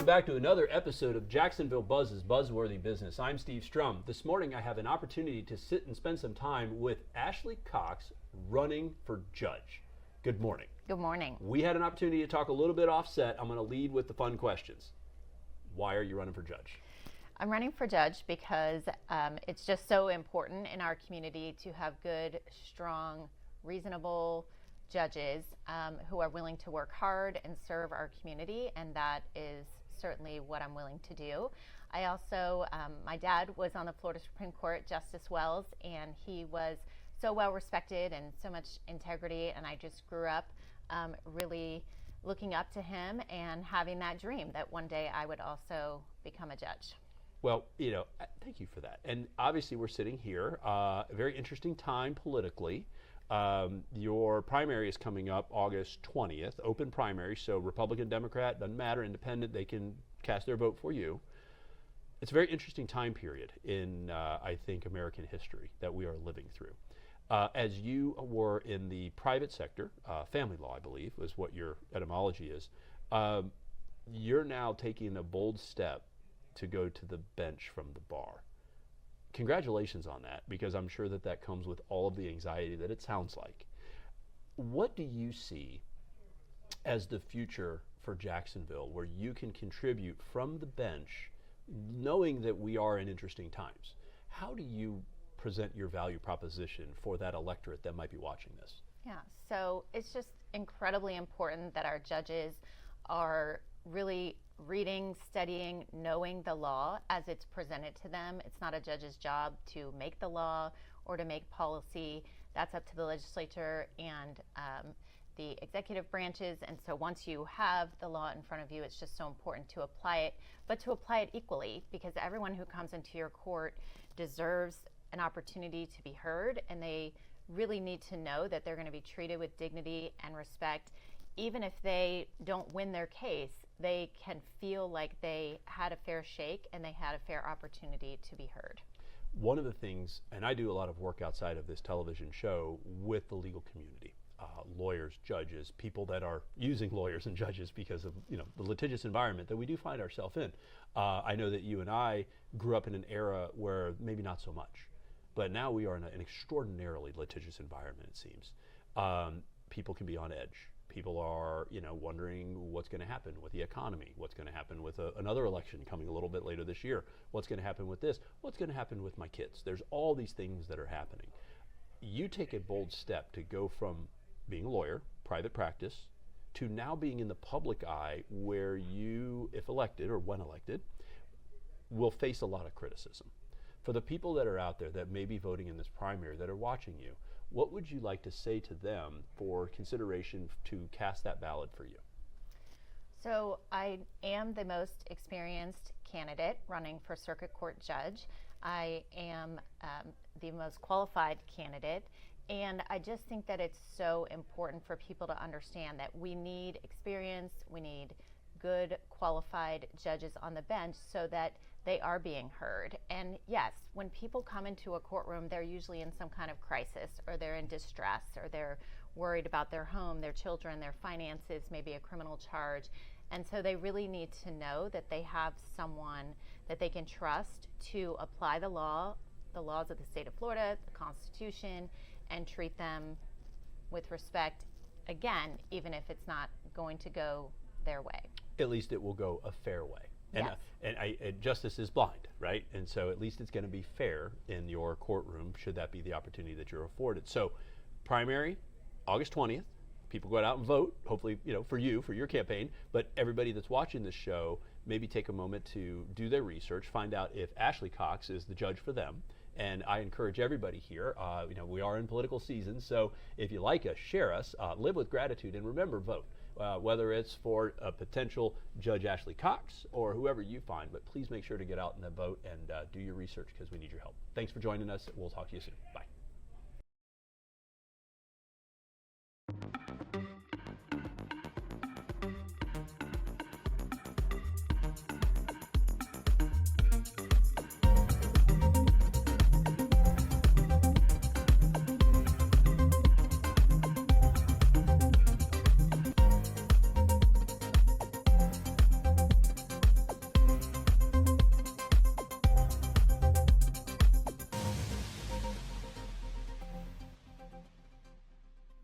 welcome back to another episode of Jacksonville Buzz's Buzzworthy Business. I'm Steve Strum. This morning I have an opportunity to sit and spend some time with Ashley Cox running for judge. Good morning. Good morning. We had an opportunity to talk a little bit offset. I'm going to lead with the fun questions. Why are you running for judge? I'm running for judge because it's just so important in our community to have good, strong, reasonable judges who are willing to work hard and serve our community, and that is certainly what I'm willing to do. I also, my dad was on the Florida Supreme Court, Justice Wells, and he was so well respected and so much integrity, and I just grew up really looking up to him and having that dream that one day I would also become a judge. Well, thank you for that. And obviously we're sitting here, a very interesting time politically. Your primary is coming up August 20th, open primary, so Republican, Democrat, doesn't matter, independent, they can cast their vote for you. It's a very interesting time period in, I think, American history that we are living through. As you were in the private sector, family law, I believe, is what your etymology is, you're now taking a bold step to go to the bench from the bar. Congratulations on that, because I'm sure that that comes with all of the anxiety that it sounds like. What do you see as the future for Jacksonville, where you can contribute from the bench, knowing that we are in interesting times? How do you present your value proposition for that electorate that might be watching this? Yeah, so it's just incredibly important that our judges are really reading, studying, knowing the law as it's presented to them. It's not a judge's job to make the law or to make policy. That's up to the legislature and the executive branches. And so once you have the law in front of you, it's just so important to apply it, but to apply it equally, because everyone who comes into your court deserves an opportunity to be heard, and they really need to know that they're going to be treated with dignity and respect. Even if they don't win their case, they can feel like they had a fair shake and they had a fair opportunity to be heard. One of the things, and I do a lot of work outside of this television show with the legal community, lawyers, judges, people that are using lawyers and judges because of the litigious environment that we do find ourselves in. I know that you and I grew up in an era where maybe not so much, but now we are in an extraordinarily litigious environment, it seems. People can be on edge. People are, wondering what's going to happen with the economy, what's going to happen with another election coming a little bit later this year, what's going to happen with this, what's going to happen with my kids. There's all these things that are happening. You take a bold step to go from being a lawyer, private practice, to now being in the public eye where you, if elected or when elected, will face a lot of criticism. For the people that are out there that may be voting in this primary, that are watching you, what would you like to say to them for consideration to cast that ballot for you? So I am the most experienced candidate running for circuit court judge. I am the most qualified candidate, and I just think that it's so important for people to understand that we need experience, we need good qualified judges on the bench so that they are being heard. And yes, when people come into a courtroom, they're usually in some kind of crisis, or they're in distress, or they're worried about their home, their children, their finances, maybe a criminal charge. And so they really need to know that they have someone that they can trust to apply the law, the laws of the state of Florida, the Constitution, and treat them with respect, again, even if it's not going to go their way. At least it will go a fair way. And, Yes. and justice is blind, right? And so at least it's going to be fair in your courtroom, should that be the opportunity that you're afforded. So primary, August 20th, people go out and vote, hopefully, for you, for your campaign. But everybody that's watching this show, maybe take a moment to do their research, find out if Ashley Cox is the judge for them. And I encourage everybody here, we are in political season, so if you like us, share us, live with gratitude, and remember, vote. Whether it's for a potential Judge Ashley Cox or whoever you find, but please make sure to get out and vote and do your research, because we need your help. Thanks for joining us. We'll talk to you soon. Bye.